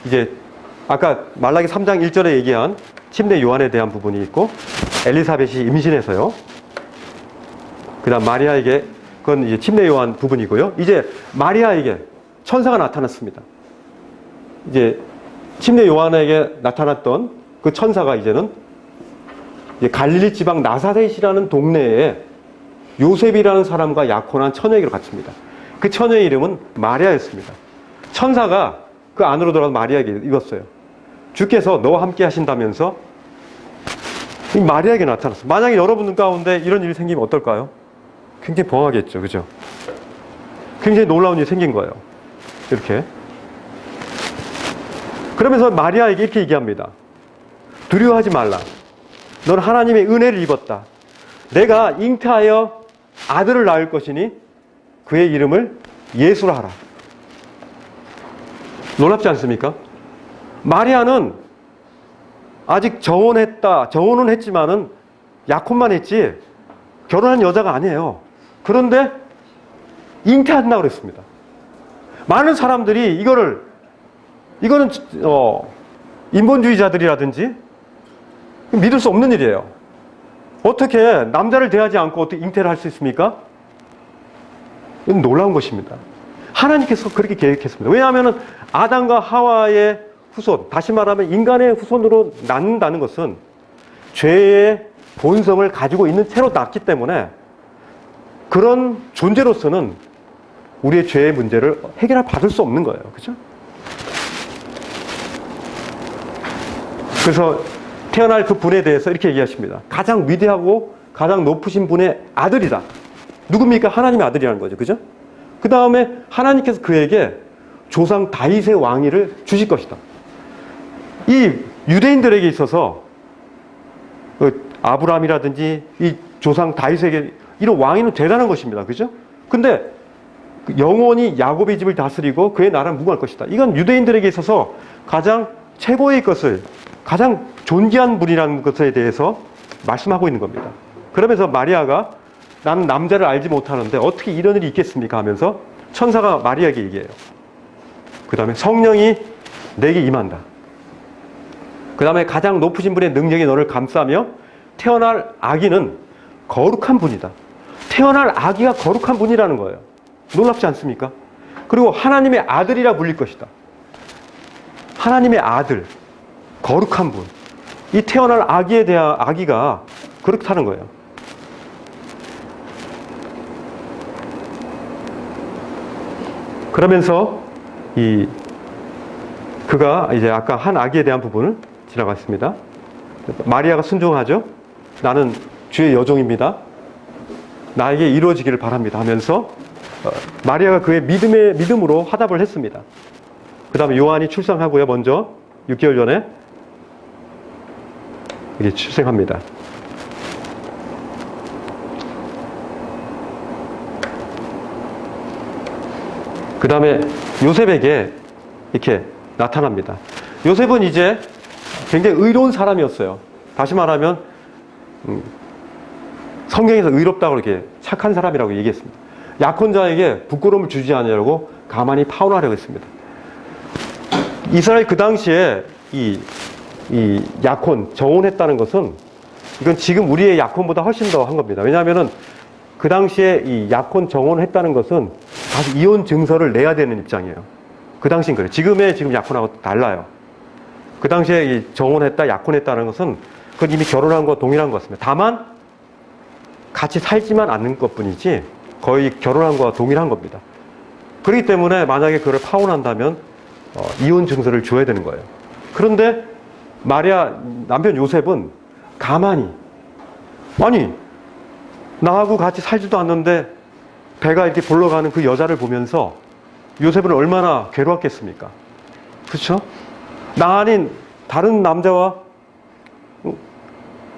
이제 아까 말라기 3장 1절에 얘기한 침례 요한에 대한 부분이 있고, 엘리사벳이 임신해서요, 그 다음 마리아에게, 그건 이제 침례 요한 부분이고요. 이제 마리아에게 천사가 나타났습니다. 이제 침례 요한에게 나타났던 그 천사가 이제는 갈릴리 지방 나사렛이라는 동네에 요셉이라는 사람과 약혼한 처녀에게로 갇힙니다. 그 처녀의 이름은 마리아였습니다. 천사가 그 안으로 들어가서 마리아에게 읽었어요. 주께서 너와 함께 하신다면서 이 마리아에게 나타났어요. 만약에 여러분 가운데 이런 일이 생기면 어떨까요? 굉장히 범하겠죠. 그죠? 굉장히 놀라운 일이 생긴 거예요. 이렇게. 그러면서 마리아에게 이렇게 얘기합니다. 두려워하지 말라. 넌 하나님의 은혜를 입었다. 내가 잉태하여 아들을 낳을 것이니 그의 이름을 예수라 하라. 놀랍지 않습니까? 마리아는 아직 정혼은 했지만은 약혼만 했지 결혼한 여자가 아니에요. 그런데 잉태한다고 그랬습니다. 많은 사람들이 이거는 인본주의자들이라든지 믿을 수 없는 일이에요. 어떻게 남자를 대하지 않고 어떻게 잉태를 할 수 있습니까? 이건 놀라운 것입니다. 하나님께서 그렇게 계획했습니다. 왜냐하면 아담과 하와의 후손, 다시 말하면 인간의 후손으로 낳는다는 것은 죄의 본성을 가지고 있는 채로 낳기 때문에 그런 존재로서는 우리의 죄의 문제를 해결받을 수 없는 거예요. 그죠? 그래서 태어날 그 분에 대해서 이렇게 얘기하십니다. 가장 위대하고 가장 높으신 분의 아들이다. 누굽니까? 하나님의 아들이라는 거죠. 그죠? 그 다음에 하나님께서 그에게 조상 다윗의 왕위를 주실 것이다. 이 유대인들에게 있어서 아브라함이라든지 이 조상 다윗에게 이런 왕위는 대단한 것입니다. 그죠? 근데 영원히 야곱의 집을 다스리고 그의 나라는 무궁할 것이다. 이건 유대인들에게 있어서 가장 최고의 것을, 가장 존귀한 분이라는 것에 대해서 말씀하고 있는 겁니다. 그러면서 마리아가 나는 남자를 알지 못하는데 어떻게 이런 일이 있겠습니까? 하면서 천사가 마리아에게 얘기해요. 그 다음에 성령이 내게 임한다. 그 다음에 가장 높으신 분의 능력이 너를 감싸며 태어날 아기는 거룩한 분이다. 태어날 아기가 거룩한 분이라는 거예요. 놀랍지 않습니까? 그리고 하나님의 아들이라 불릴 것이다. 하나님의 아들, 거룩한 분. 이 태어날 아기에 대한 아기가 그렇다는 거예요. 그러면서 그가 이제 아까 한 아기에 대한 부분을 지나갔습니다. 마리아가 순종하죠. 나는 주의 여종입니다. 나에게 이루어지기를 바랍니다 하면서 마리아가 그의 믿음으로 화답을 했습니다. 그 다음에 요한이 출산하고요. 먼저 6개월 전에 이게 출생합니다. 그 다음에 요셉에게 이렇게 나타납니다. 요셉은 이제 굉장히 의로운 사람이었어요. 다시 말하면 성경에서 의롭다고 이렇게 착한 사람이라고 얘기했습니다. 약혼자에게 부끄러움을 주지 않으려고 가만히 파혼하려고 했습니다. 이스라엘 그 당시에 이 약혼, 정혼했다는 것은 이건 지금 우리의 약혼보다 훨씬 더 한 겁니다. 왜냐하면은 그 당시에 이 약혼, 정혼했다는 것은 다시 이혼 증서를 내야 되는 입장이에요. 그 당시엔 그래요. 지금 약혼하고 달라요. 그 당시에 이 정혼했다, 약혼했다는 것은 그건 이미 결혼한 것과 동일한 것 같습니다. 다만 같이 살지만 않는 것 뿐이지 거의 결혼한 것과 동일한 겁니다. 그렇기 때문에 만약에 그걸 파혼한다면 이혼 증서를 줘야 되는 거예요. 그런데 마리아 남편 요셉은 가만히, 아니 나하고 같이 살지도 않는데 배가 이렇게 불러가는 그 여자를 보면서 요셉은 얼마나 괴로웠겠습니까? 그렇죠? 나 아닌 다른 남자와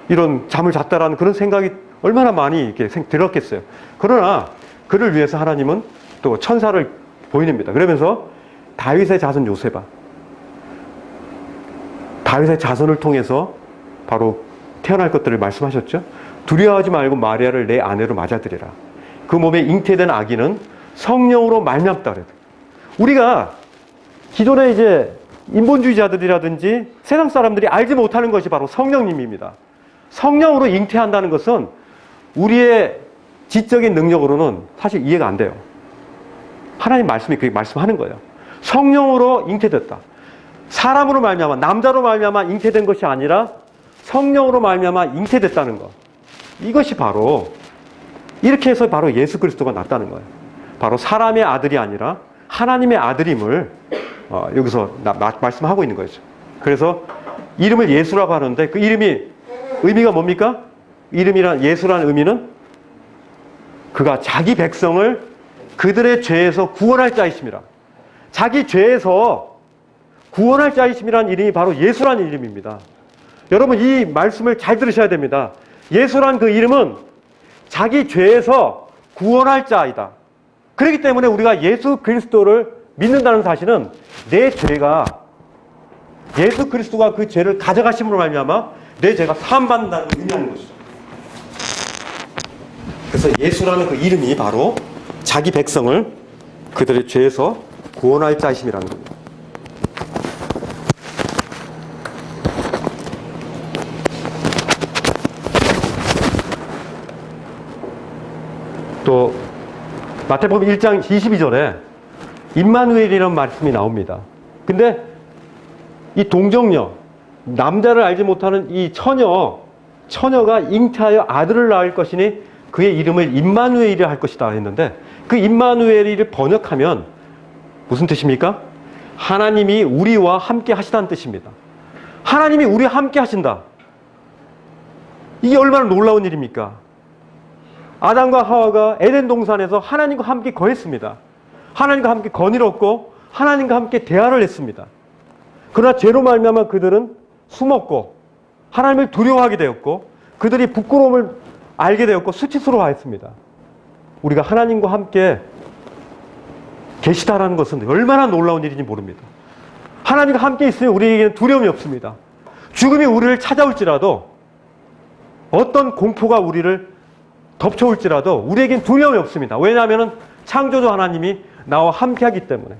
이런 잠을 잤다라는 그런 생각이 얼마나 많이 이렇게 들었겠어요. 그러나 그를 위해서 하나님은 또 천사를 보이냅니다. 그러면서 다윗의 자손 요셉아, 다윗의 자손을 통해서 바로 태어날 것들을 말씀하셨죠. 두려워하지 말고 마리아를 내 아내로 맞아들이라. 그 몸에 잉태된 아기는 성령으로 말미암다 그래요. 우리가 기존에 이제 인본주의자들이라든지 세상 사람들이 알지 못하는 것이 바로 성령님입니다. 성령으로 잉태한다는 것은 우리의 지적인 능력으로는 사실 이해가 안 돼요. 하나님 말씀이 그렇게 말씀하는 거예요. 성령으로 잉태됐다. 사람으로 말미암아, 남자로 말미암아 잉태된 것이 아니라 성령으로 말미암아 잉태됐다는 것. 이것이 바로 이렇게 해서 바로 예수 그리스도가 났다는 거예요. 바로 사람의 아들이 아니라 하나님의 아들임을 여기서 말씀하고 있는 거죠. 그래서 이름을 예수라고 하는데 그 이름이 의미가 뭡니까? 이름이란 예수라는 의미는 그가 자기 백성을 그들의 죄에서 구원할 자이심이라. 자기 죄에서 구원할 자이심이라는 이름이 바로 예수라는 이름입니다. 여러분 이 말씀을 잘 들으셔야 됩니다. 예수라는 그 이름은 자기 죄에서 구원할 자이다. 그렇기 때문에 우리가 예수 그리스도를 믿는다는 사실은 내 죄가 예수 그리스도가 그 죄를 가져가심으로 말미암아 내 죄가 사함받는다는 의미하는 것이죠. 그래서 예수라는 그 이름이 바로 자기 백성을 그들의 죄에서 구원할 자이심이라는 겁니다. 또 마태복음 1장 22절에 임마누엘이라는 말씀이 나옵니다. 근데 이 동정녀, 남자를 알지 못하는 이 처녀가 잉태하여 아들을 낳을 것이니 그의 이름을 임마누엘이라 할 것이다 했는데 그 임마누엘이를 번역하면 무슨 뜻입니까? 하나님이 우리와 함께 하시다는 뜻입니다. 하나님이 우리와 함께 하신다. 이게 얼마나 놀라운 일입니까? 아담과 하와가 에덴 동산에서 하나님과 함께 거했습니다. 하나님과 함께 거닐었고 하나님과 함께 대화를 했습니다. 그러나 죄로 말미암아 그들은 숨었고 하나님을 두려워하게 되었고 그들이 부끄러움을 알게 되었고 수치스러워했습니다. 우리가 하나님과 함께 계시다라는 것은 얼마나 놀라운 일인지 모릅니다. 하나님과 함께 있으면 우리에게는 두려움이 없습니다. 죽음이 우리를 찾아올지라도 어떤 공포가 우리를 덮쳐올지라도 우리에겐 두려움이 없습니다. 왜냐하면 창조주 하나님이 나와 함께하기 때문에.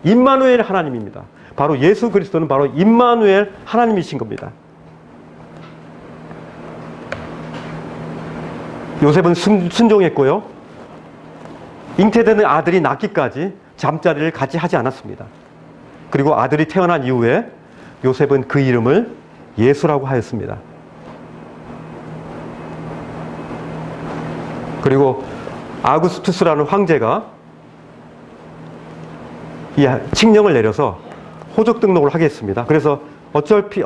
임마누엘 하나님입니다. 바로 예수 그리스도는 바로 임마누엘 하나님이신 겁니다. 요셉은 순종했고요. 잉태되는 아들이 낳기까지 잠자리를 같이 하지 않았습니다. 그리고 아들이 태어난 이후에 요셉은 그 이름을 예수라고 하였습니다. 그리고 아구스투스라는 황제가 이 칙령을 내려서 호적 등록을 하게 했습니다. 그래서 어차피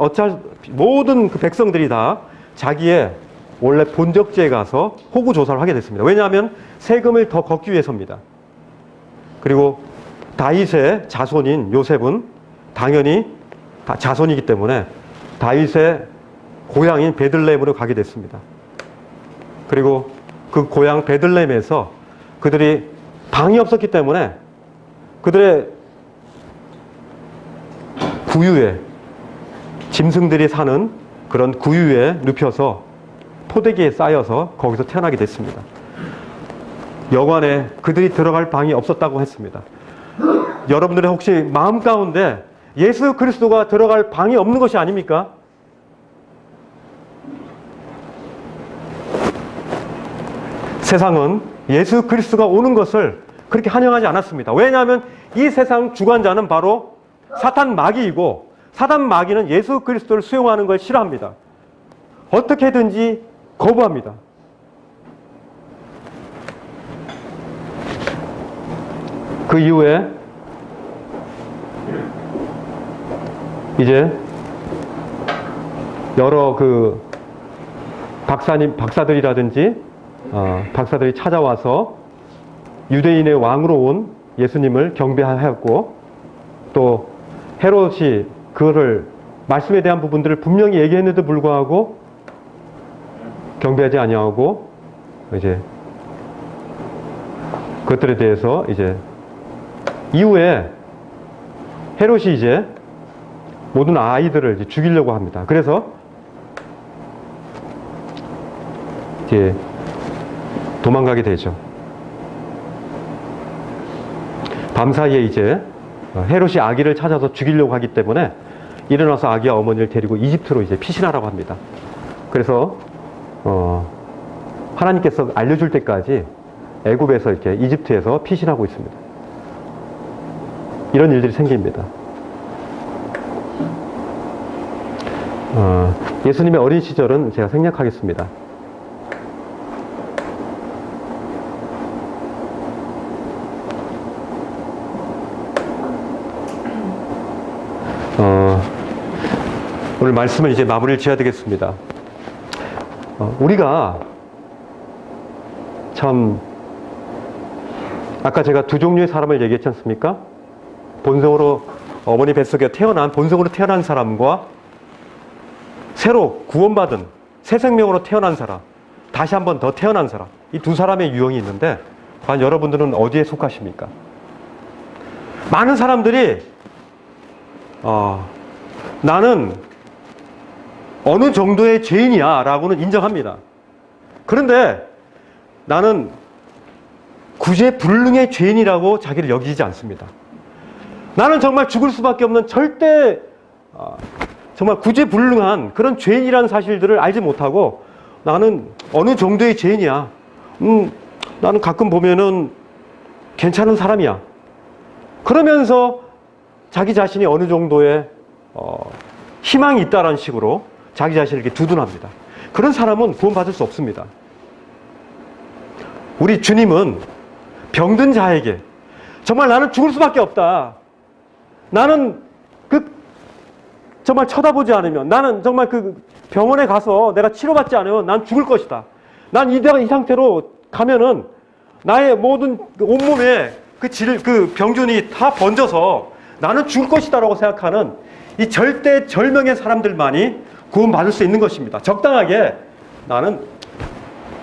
모든 그 백성들이 다 자기의 원래 본적지에 가서 호구 조사를 하게 됐습니다. 왜냐하면 세금을 더 걷기 위해서입니다. 그리고 다윗의 자손인 요셉은 당연히 자손이기 때문에 다윗의 고향인 베들레헴으로 가게 됐습니다. 그리고 그 고향 베들레헴에서 그들이 방이 없었기 때문에 그들의 구유에 짐승들이 사는 그런 구유에 눕혀서 포대기에 쌓여서 거기서 태어나게 됐습니다. 여관에 그들이 들어갈 방이 없었다고 했습니다. 여러분들의 혹시 마음 가운데 예수 그리스도가 들어갈 방이 없는 것이 아닙니까? 세상은 예수 그리스도가 오는 것을 그렇게 환영하지 않았습니다. 왜냐하면 이 세상 주관자는 바로 사탄 마귀이고 사탄 마귀는 예수 그리스도를 수용하는 걸 싫어합니다. 어떻게든지 거부합니다. 그 이후에 이제 여러 그 박사들이라든지 박사들이 찾아와서 유대인의 왕으로 온 예수님을 경배하였고 또 헤롯이 그거를 말씀에 대한 부분들을 분명히 얘기했는데도 불구하고 경배하지 아니하고 이제 그것들에 대해서 이제 이후에 헤롯이 이제 모든 아이들을 이제 죽이려고 합니다. 그래서 이제 도망가게 되죠. 밤사이에 이제 헤롯이 아기를 찾아서 죽이려고 하기 때문에 일어나서 아기와 어머니를 데리고 이집트로 이제 피신하라고 합니다. 그래서 하나님께서 알려줄 때까지 애굽에서 이렇게 이집트에서 피신하고 있습니다. 이런 일들이 생깁니다. 예수님의 어린 시절은 제가 생략하겠습니다. 오늘 말씀을 이제 마무리를 지어야 되겠습니다. 우리가 참 아까 제가 두 종류의 사람을 얘기했지 않습니까? 본성으로 어머니 뱃속에 본성으로 태어난 사람과 새로 구원받은 새 생명으로 태어난 사람, 다시 한 번 더 태어난 사람, 이 두 사람의 유형이 있는데 과연 여러분들은 어디에 속하십니까? 많은 사람들이 나는 어느 정도의 죄인이야 라고는 인정합니다. 그런데 나는 구제불능의 죄인이라고 자기를 여기지 않습니다. 나는 정말 죽을 수밖에 없는 절대 정말 구제불능한 그런 죄인이라는 사실들을 알지 못하고 나는 어느 정도의 죄인이야. 나는 가끔 보면은 괜찮은 사람이야. 그러면서 자기 자신이 어느 정도의 희망이 있다라는 식으로 자기 자신을 이렇게 두둔합니다. 그런 사람은 구원받을 수 없습니다. 우리 주님은 병든 자에게 정말 나는 죽을 수밖에 없다. 나는 정말 쳐다보지 않으면, 나는 정말 그 병원에 가서 내가 치료받지 않으면 난 죽을 것이다. 난 이 상태로 가면은 나의 모든 온몸에 그 병균이 다 번져서 나는 죽을 것이다라고 생각하는 이 절대 절명의 사람들만이 구원받을 수 있는 것입니다. 적당하게 나는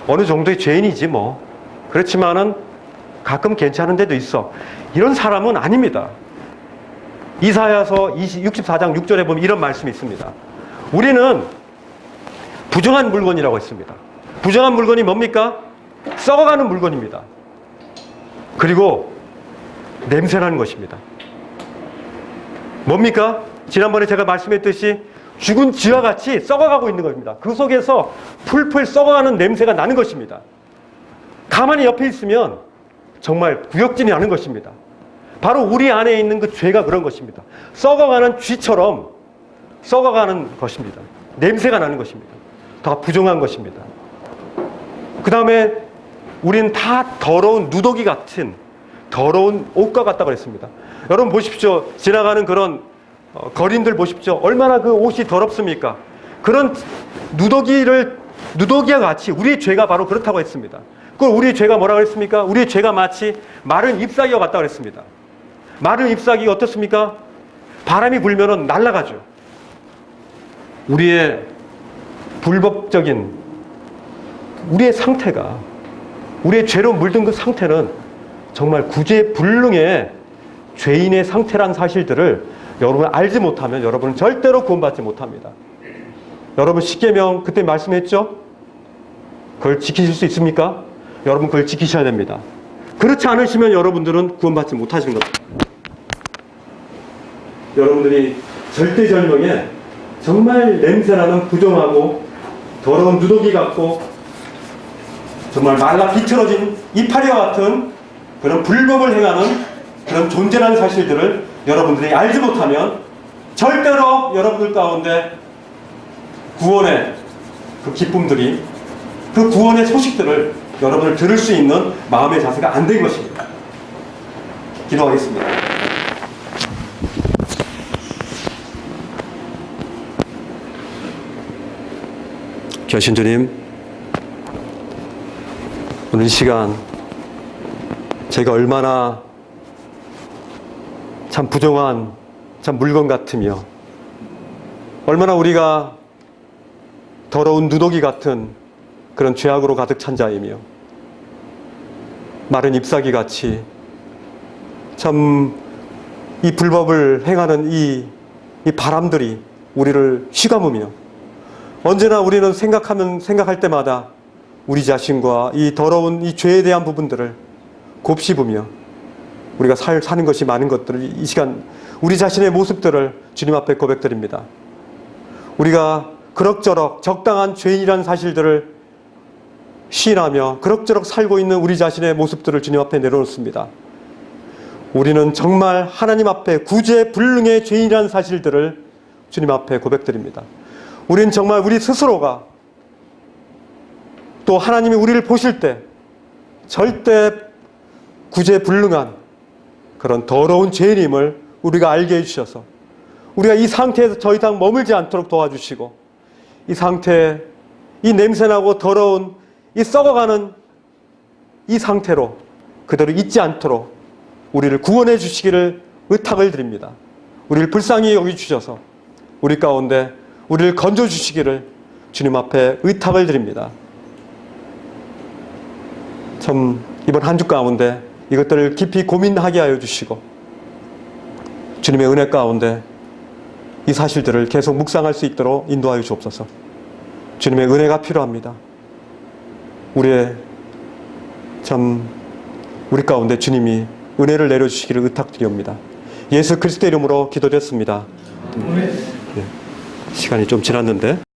어느 정도의 죄인이지 뭐. 그렇지만은 가끔 괜찮은 데도 있어. 이런 사람은 아닙니다. 이사야서 64장 6절에 보면 이런 말씀이 있습니다. 우리는 부정한 물건이라고 했습니다. 부정한 물건이 뭡니까? 썩어가는 물건입니다. 그리고 냄새나는 것입니다. 뭡니까? 지난번에 제가 말씀했듯이 죽은 쥐와 같이 썩어가고 있는 것입니다. 그 속에서 풀풀 썩어가는 냄새가 나는 것입니다. 가만히 옆에 있으면 정말 구역질이 나는 것입니다. 바로 우리 안에 있는 그 죄가 그런 것입니다. 썩어가는 쥐처럼 썩어가는 것입니다. 냄새가 나는 것입니다. 다 부정한 것입니다. 그 다음에 우리는 다 더러운 누더기 같은 더러운 옷과 같다고 했습니다. 여러분 보십시오. 지나가는 그런 거린들 보십시오. 얼마나 그 옷이 더럽습니까? 그런 누더기와 같이 우리의 죄가 바로 그렇다고 했습니다. 그걸 우리의 죄가 뭐라고 했습니까? 우리의 죄가 마치 마른 잎사귀와 같다고 했습니다. 마른 잎사귀가 어떻습니까? 바람이 불면은 날아가죠. 우리의 불법적인 우리의 상태가, 우리의 죄로 물든 그 상태는 정말 구제불능의 죄인의 상태란 사실들을 여러분 알지 못하면 여러분은 절대로 구원받지 못합니다. 여러분 십계명 그때 말씀했죠? 그걸 지키실 수 있습니까? 여러분 그걸 지키셔야 됩니다. 그렇지 않으시면 여러분들은 구원받지 못하시는 겁니다. 여러분들이 절대절명에 정말 냄새나는 부정하고 더러운 누더기 같고 정말 말라 비틀어진 이파리와 같은 그런 불법을 행하는 그런 존재라는 사실들을 여러분들이 알지 못하면 절대로 여러분들 가운데 구원의 그 기쁨들이, 그 구원의 소식들을 여러분을 들을 수 있는 마음의 자세가 안 된 것입니다. 기도하겠습니다. 귀하신 주님, 오늘 이 시간 제가 얼마나 참 부정한 참 물건 같으며 얼마나 우리가 더러운 누더기 같은 그런 죄악으로 가득 찬 자이며 마른 잎사귀 같이 참 이 불법을 행하는 이 바람들이 우리를 휘감으며 언제나 우리는 생각할 때마다 우리 자신과 이 더러운 이 죄에 대한 부분들을 곱씹으며 우리가 사는 것이 많은 것들을 이 시간 우리 자신의 모습들을 주님 앞에 고백드립니다. 우리가 그럭저럭 적당한 죄인이라는 사실들을 시인하며 그럭저럭 살고 있는 우리 자신의 모습들을 주님 앞에 내려놓습니다. 우리는 정말 하나님 앞에 구제불능의 죄인이라는 사실들을 주님 앞에 고백드립니다. 우리는 정말 우리 스스로가 또 하나님이 우리를 보실 때 절대 구제불능한 그런 더러운 죄인임을 우리가 알게 해주셔서 우리가 이 상태에서 더 이상 머물지 않도록 도와주시고 이 상태에 이 냄새나고 더러운 이 썩어가는 이 상태로 그대로 있지 않도록 우리를 구원해 주시기를 의탁을 드립니다. 우리를 불쌍히 여기주셔서 우리 가운데 우리를 건져주시기를 주님 앞에 의탁을 드립니다. 참 이번 한 주 가운데 이것들을 깊이 고민하게 하여 주시고 주님의 은혜 가운데 이 사실들을 계속 묵상할 수 있도록 인도하여 주옵소서. 주님의 은혜가 필요합니다. 우리 가운데 주님이 은혜를 내려주시기를 의탁드리옵니다. 예수 그리스도의 이름으로 기도드렸습니다. 시간이 좀 지났는데